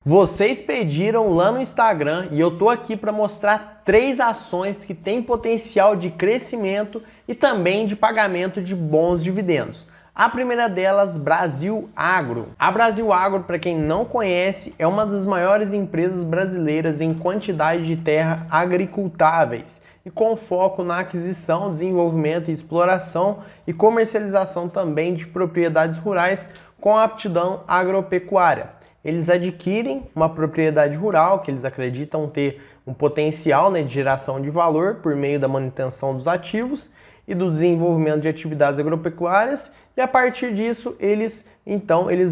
Vocês pediram lá no Instagram e eu tô aqui para mostrar 3 ações que têm potencial de crescimento e também de pagamento de bons dividendos. A primeira delas, Brasil Agro. A Brasil Agro, para quem não conhece, é uma das maiores empresas brasileiras em quantidade de terra agricultáveis e com foco na aquisição, desenvolvimento e exploração e comercialização também de propriedades rurais com aptidão agropecuária. Eles adquirem uma propriedade rural que eles acreditam ter um potencial, de geração de valor por meio da manutenção dos ativos e do desenvolvimento de atividades agropecuárias, e a partir disso eles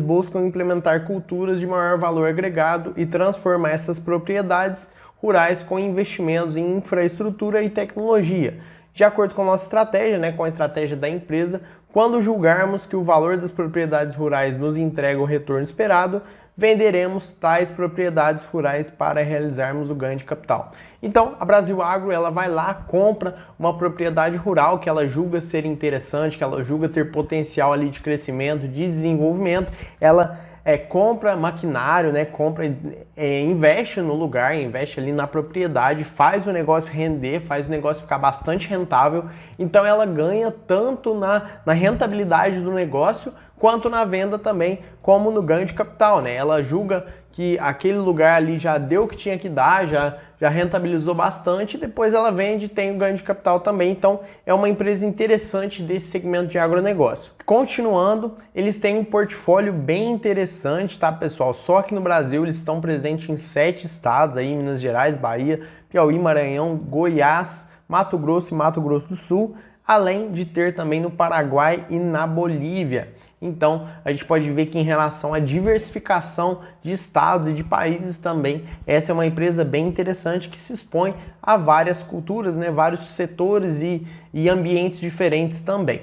buscam implementar culturas de maior valor agregado e transformar essas propriedades rurais com investimentos em infraestrutura e tecnologia. De acordo com a nossa estratégia, com a estratégia da empresa, quando julgarmos que o valor das propriedades rurais nos entrega o retorno esperado, venderemos tais propriedades rurais para realizarmos o ganho de capital. Então, a Brasil Agro, ela vai lá, compra uma propriedade rural que ela julga ser interessante, que ela julga ter potencial ali de crescimento, de desenvolvimento, ela compra maquinário, investe no lugar, investe ali na propriedade, faz o negócio render, faz o negócio ficar bastante rentável. Então ela ganha tanto na rentabilidade do negócio, quanto na venda também, como no ganho de capital, Ela julga que aquele lugar ali já deu o que tinha que dar, já rentabilizou bastante, e depois ela vende e tem o ganho de capital também. Então é uma empresa interessante desse segmento de agronegócio. Continuando, eles têm um portfólio bem interessante, tá, pessoal? Só que no Brasil eles estão presentes em 7 estados, aí, Minas Gerais, Bahia, Piauí, Maranhão, Goiás, Mato Grosso e Mato Grosso do Sul, além de ter também no Paraguai e na Bolívia. Então, a gente pode ver que em relação à diversificação de estados e de países também, essa é uma empresa bem interessante que se expõe a várias culturas, vários setores e ambientes diferentes também.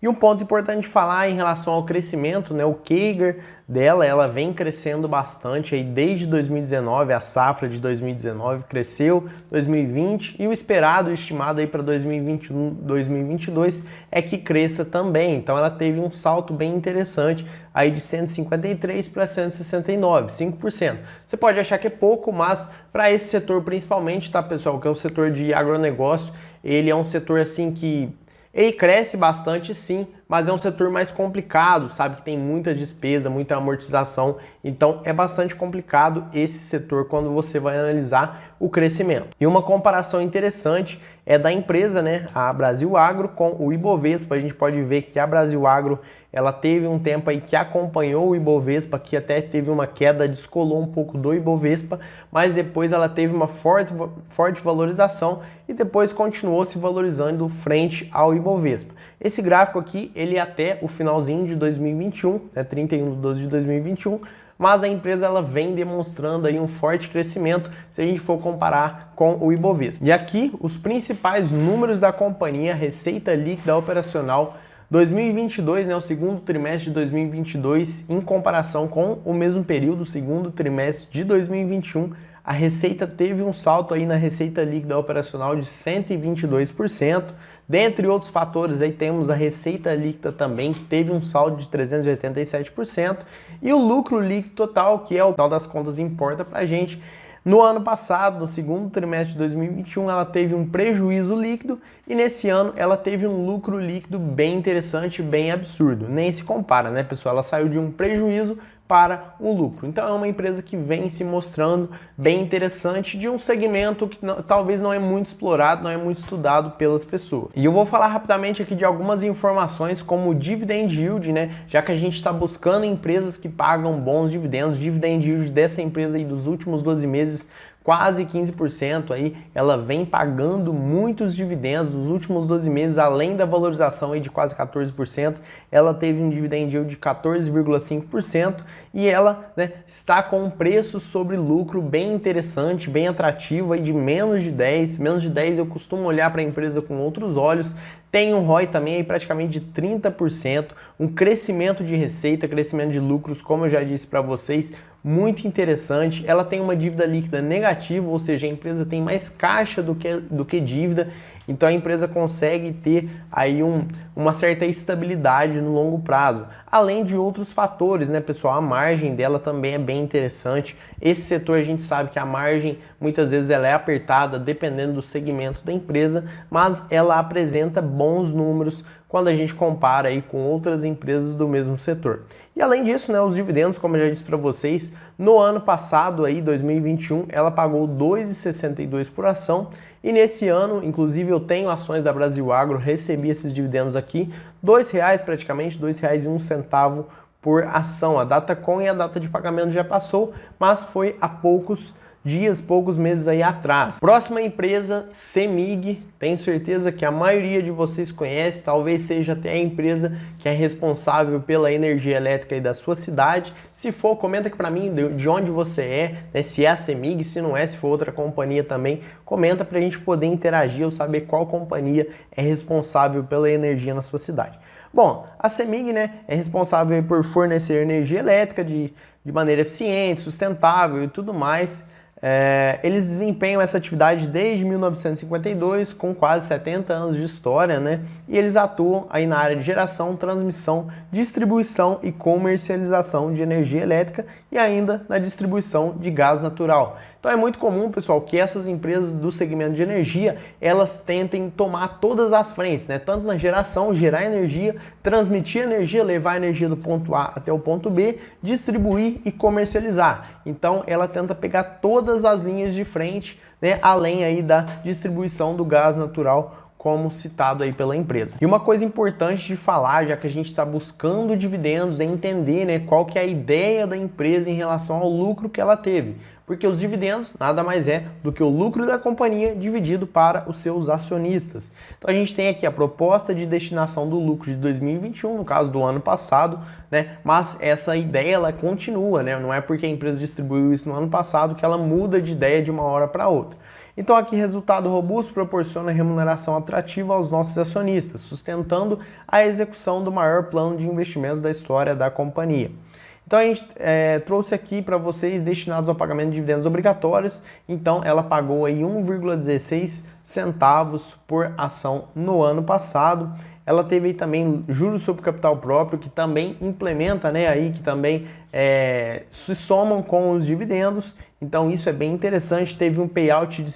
E um ponto importante de falar em relação ao crescimento, o CAGR dela, ela vem crescendo bastante aí desde 2019, a safra de 2019 cresceu, 2020 e o esperado, estimado aí para 2021, 2022 é que cresça também. Então ela teve um salto bem interessante aí de 153 para 169, 5%. Você pode achar que é pouco, mas para esse setor principalmente, tá, pessoal, que é o setor de agronegócio, ele é um setor assim que ele cresce bastante, sim, mas é um setor mais complicado, sabe? Que tem muita despesa, muita amortização, então é bastante complicado esse setor quando você vai analisar o crescimento. E uma comparação interessante é da empresa, a Brasil Agro com o Ibovespa. A gente pode ver que a Brasil Agro, ela teve um tempo aí que acompanhou o Ibovespa, que até teve uma queda, descolou um pouco do Ibovespa, mas depois ela teve uma forte valorização e depois continuou se valorizando frente ao Ibovespa. Esse gráfico aqui, ele é até o finalzinho de 2021, 31 de 12 de 2021, mas a empresa ela vem demonstrando aí um forte crescimento se a gente for comparar com o Ibovespa. E aqui os principais números da companhia, receita líquida operacional 2022, o segundo trimestre de 2022, em comparação com o mesmo período, o segundo trimestre de 2021, a receita teve um salto aí na receita líquida operacional de 122%. Dentre outros fatores, aí temos a receita líquida também, que teve um saldo de 387%. E o lucro líquido total, que é o total das contas importa pra gente. No ano passado, no segundo trimestre de 2021, ela teve um prejuízo líquido e nesse ano ela teve um lucro líquido bem interessante, bem absurdo. Nem se compara, pessoal? Ela saiu de um prejuízo para um lucro. Então é uma empresa que vem se mostrando bem interessante de um segmento que talvez não é muito explorado, não é muito estudado pelas pessoas. E eu vou falar rapidamente aqui de algumas informações como o dividend yield, já que a gente está buscando empresas que pagam bons dividendos. O dividend yield dessa empresa aí dos últimos 12 meses quase 15% aí, ela vem pagando muitos dividendos nos últimos 12 meses, além da valorização aí de quase 14%, ela teve um dividend yield de 14,5% e ela está com um preço sobre lucro bem interessante, bem atrativo aí de menos de 10. Menos de 10 eu costumo olhar para a empresa com outros olhos. Tem um ROI também aí praticamente de 30%, um crescimento de receita, crescimento de lucros, como eu já disse para vocês, muito interessante. Ela tem uma dívida líquida negativa, ou seja, a empresa tem mais caixa do que dívida Então a empresa consegue ter aí uma certa estabilidade no longo prazo, além de outros fatores, né, pessoal? A margem dela também é bem interessante. Esse setor a gente sabe que a margem muitas vezes ela é apertada dependendo do segmento da empresa, mas ela apresenta bons números quando a gente compara aí com outras empresas do mesmo setor. E além disso, né, os dividendos, como eu já disse para vocês, no ano passado, aí, 2021, ela pagou R$ 2,62 por ação, e nesse ano, inclusive eu tenho ações da Brasil Agro, recebi esses dividendos aqui, R$ 2,00 praticamente, R$ 2,01 por ação. A data com e a data de pagamento já passou, mas foi há poucos dias, poucos meses aí atrás. Próxima empresa, CEMIG, tenho certeza que a maioria de vocês conhece, talvez seja até a empresa que é responsável pela energia elétrica aí da sua cidade. Se for, comenta aqui para mim de onde você é, né, se é a CEMIG, se não é, se for outra companhia também, comenta para a gente poder interagir ou saber qual companhia é responsável pela energia na sua cidade. Bom, a CEMIG, né, é responsável por fornecer energia elétrica de maneira eficiente, sustentável e tudo mais. Eles desempenham essa atividade desde 1952, com quase 70 anos de história, né? E eles atuam aí na área de geração, transmissão, distribuição e comercialização de energia elétrica e ainda na distribuição de gás natural. Então é muito comum, pessoal, que essas empresas do segmento de energia, elas tentem tomar todas as frentes, né? Tanto na geração, gerar energia, transmitir energia, levar a energia do ponto A até o ponto B, distribuir e comercializar. Então ela tenta pegar todas as linhas de frente, né? Além aí da distribuição do gás natural, como citado aí pela empresa. E uma coisa importante de falar, já que a gente está buscando dividendos, é entender, né, qual que é a ideia da empresa em relação ao lucro que ela teve. Porque os dividendos nada mais é do que o lucro da companhia dividido para os seus acionistas. Então a gente tem aqui a proposta de destinação do lucro de 2021, no caso do ano passado, né? Mas essa ideia ela continua, né? Não é porque a empresa distribuiu isso no ano passado que ela muda de ideia de uma hora para outra. Então aqui, resultado robusto proporciona remuneração atrativa aos nossos acionistas, sustentando a execução do maior plano de investimentos da história da companhia. Então a gente trouxe aqui para vocês destinados ao pagamento de dividendos obrigatórios. Então ela pagou aí 1,16 centavos por ação no ano passado. Ela teve aí também juros sobre capital próprio, que também implementa, né, aí, que também se somam com os dividendos. Então isso é bem interessante. Teve um payout de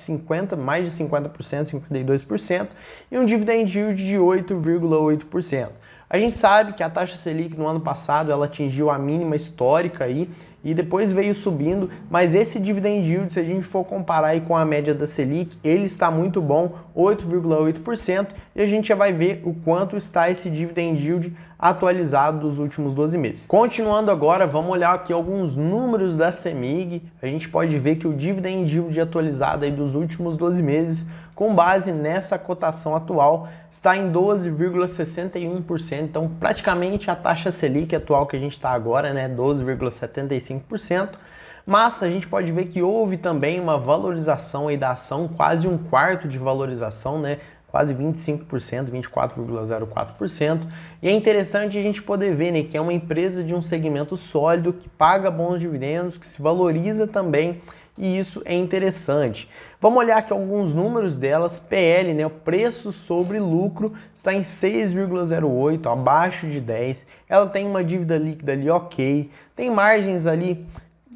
mais de 50%, 52%, e um dividend yield de 8,8%. A gente sabe que a taxa Selic no ano passado ela atingiu a mínima histórica aí, e depois veio subindo, mas esse dividend yield, se a gente for comparar aí com a média da Selic, ele está muito bom, 8,8%, e a gente já vai ver o quanto está esse dividend yield atualizado dos últimos 12 meses. Continuando agora, vamos olhar aqui alguns números da CEMIG. A gente pode ver que o dividend yield atualizado aí dos últimos 12 meses, com base nessa cotação atual, está em 12,61%, então praticamente a taxa Selic atual que a gente está agora, né, 12,75%, mas a gente pode ver que houve também uma valorização aí da ação, quase um quarto de valorização, né, quase 25%, 24,04%, e é interessante a gente poder ver, né, que é uma empresa de um segmento sólido, que paga bons dividendos, que se valoriza também, e isso é interessante. Vamos olhar aqui alguns números delas. PL, né, o preço sobre lucro, está em 6,08, abaixo de 10. Ela tem uma dívida líquida ali ok, tem margens ali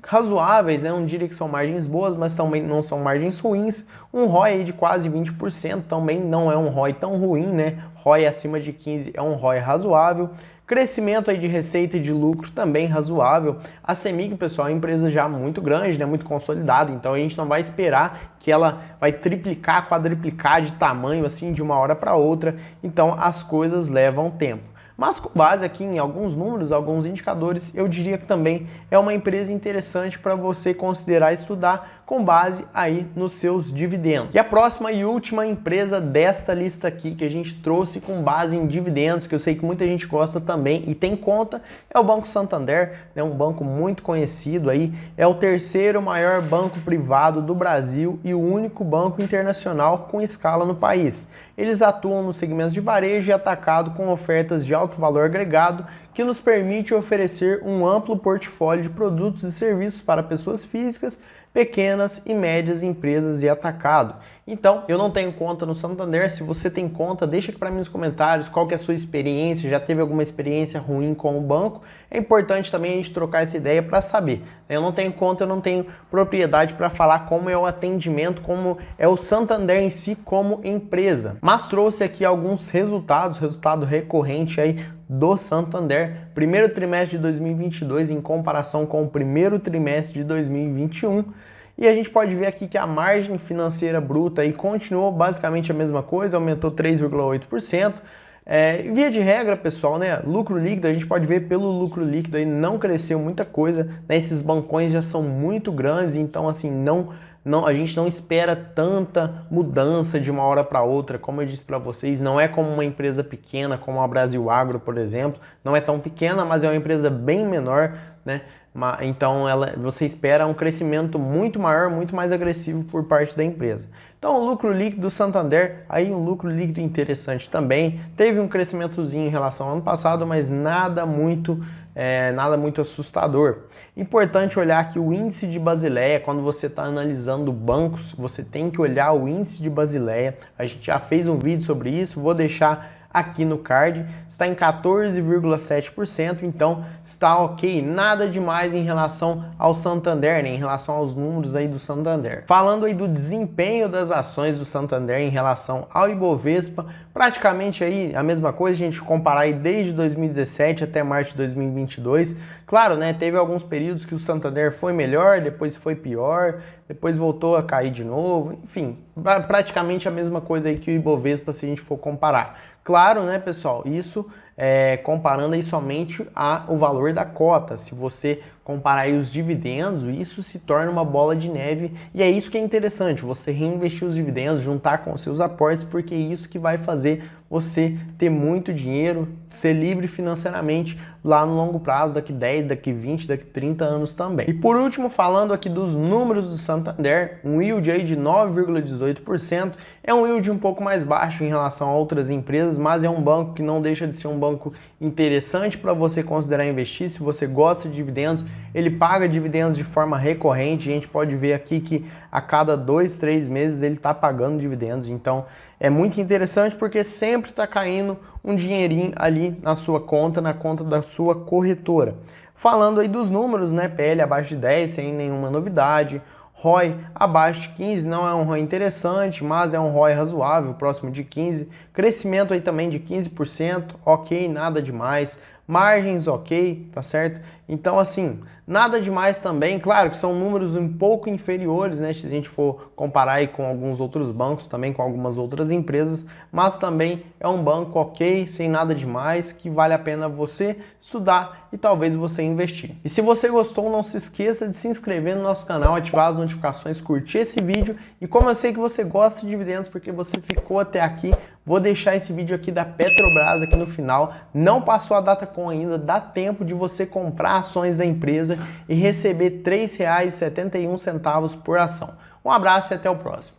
razoáveis, né? Não diria que são margens boas, mas também não são margens ruins. Um ROI aí de quase 20%, também não é um ROI tão ruim, né? ROI acima de 15 é um ROI razoável. Crescimento aí de receita e de lucro também razoável. A CEMIG, pessoal, é uma empresa já muito grande, né, muito consolidada, então a gente não vai esperar que ela vai triplicar, quadriplicar de tamanho assim de uma hora para outra, então as coisas levam tempo. Mas com base aqui em alguns números, alguns indicadores, eu diria que também é uma empresa interessante para você considerar estudar com base aí nos seus dividendos. E a próxima e última empresa desta lista aqui que a gente trouxe com base em dividendos, que eu sei que muita gente gosta também e tem conta, é o Banco Santander, né, um banco muito conhecido aí, é o terceiro maior banco privado do Brasil e o único banco internacional com escala no país. Eles atuam nos segmentos de varejo e atacado com ofertas de alto valor agregado que nos permite oferecer um amplo portfólio de produtos e serviços para pessoas físicas, pequenas e médias empresas e atacado. Então, eu não tenho conta no Santander. Se você tem conta, deixa aqui para mim nos comentários qual que é a sua experiência, já teve alguma experiência ruim com o banco. É importante também a gente trocar essa ideia para saber. Eu não tenho conta, eu não tenho propriedade para falar como é o atendimento, como é o Santander em si como empresa. Mas trouxe aqui alguns resultado recorrente aí do Santander, primeiro trimestre de 2022 em comparação com o primeiro trimestre de 2021. E a gente pode ver aqui que a margem financeira bruta aí continuou basicamente a mesma coisa, aumentou 3,8%. Via de regra, pessoal, né, lucro líquido, a gente pode ver pelo lucro líquido aí não cresceu muita coisa, né, esses bancões já são muito grandes, então assim, a gente não espera tanta mudança de uma hora para outra, como eu disse para vocês, não é como uma empresa pequena, como a Brasil Agro, por exemplo, não é tão pequena, mas é uma empresa bem menor, né? Então você espera um crescimento muito maior, muito mais agressivo por parte da empresa. Então o lucro líquido do Santander, aí um lucro líquido interessante também, teve um crescimentozinho em relação ao ano passado, mas nada muito assustador. Importante olhar que o índice de Basileia, quando você está analisando bancos, você tem que olhar o índice de Basileia. A gente já fez um vídeo sobre isso, vou deixar aqui no card, está em 14,7%, então está ok, nada demais em relação ao Santander, né, em relação aos números aí do Santander. Falando aí do desempenho das ações do Santander em relação ao Ibovespa, praticamente aí a mesma coisa, a gente comparar aí desde 2017 até março de 2022. Claro, né, teve alguns períodos que o Santander foi melhor, depois foi pior, depois voltou a cair de novo, enfim, praticamente a mesma coisa aí que o Ibovespa se a gente for comparar. Claro, né, pessoal, isso comparando aí somente o valor da cota. Se você comparar aí os dividendos, isso se torna uma bola de neve e é isso que é interessante, você reinvestir os dividendos, juntar com os seus aportes, porque é isso que vai fazer você ter muito dinheiro, ser livre financeiramente lá no longo prazo, daqui 10, daqui 20, daqui 30 anos também. E por último, falando aqui dos números do Santander, um yield aí de 9,18%, é um yield um pouco mais baixo em relação a outras empresas, mas é um banco que não deixa de ser um banco interessante para você considerar investir. Se você gosta de dividendos, ele paga dividendos de forma recorrente, a gente pode ver aqui que a cada 2, 3 meses ele está pagando dividendos, então é muito interessante porque sempre está caindo um dinheirinho ali na sua conta, na conta da sua corretora. Falando aí dos números, né, PL abaixo de 10, sem nenhuma novidade, ROI abaixo de 15, não é um ROI interessante, mas é um ROI razoável, próximo de 15, crescimento aí também de 15%, ok, nada demais, margens ok, tá certo? Então assim, nada demais também, claro que são números um pouco inferiores, né, se a gente for comparar aí com alguns outros bancos, também com algumas outras empresas, mas também é um banco ok, sem nada demais, que vale a pena você estudar e talvez você investir. E se você gostou, não se esqueça de se inscrever no nosso canal, ativar as notificações, curtir esse vídeo, e como eu sei que você gosta de dividendos porque você ficou até aqui, vou deixar esse vídeo aqui da Petrobras aqui no final, não passou a DataCon ainda, dá tempo de você comprar ações da empresa e receber R$ 3,71 por ação. Um abraço e até o próximo.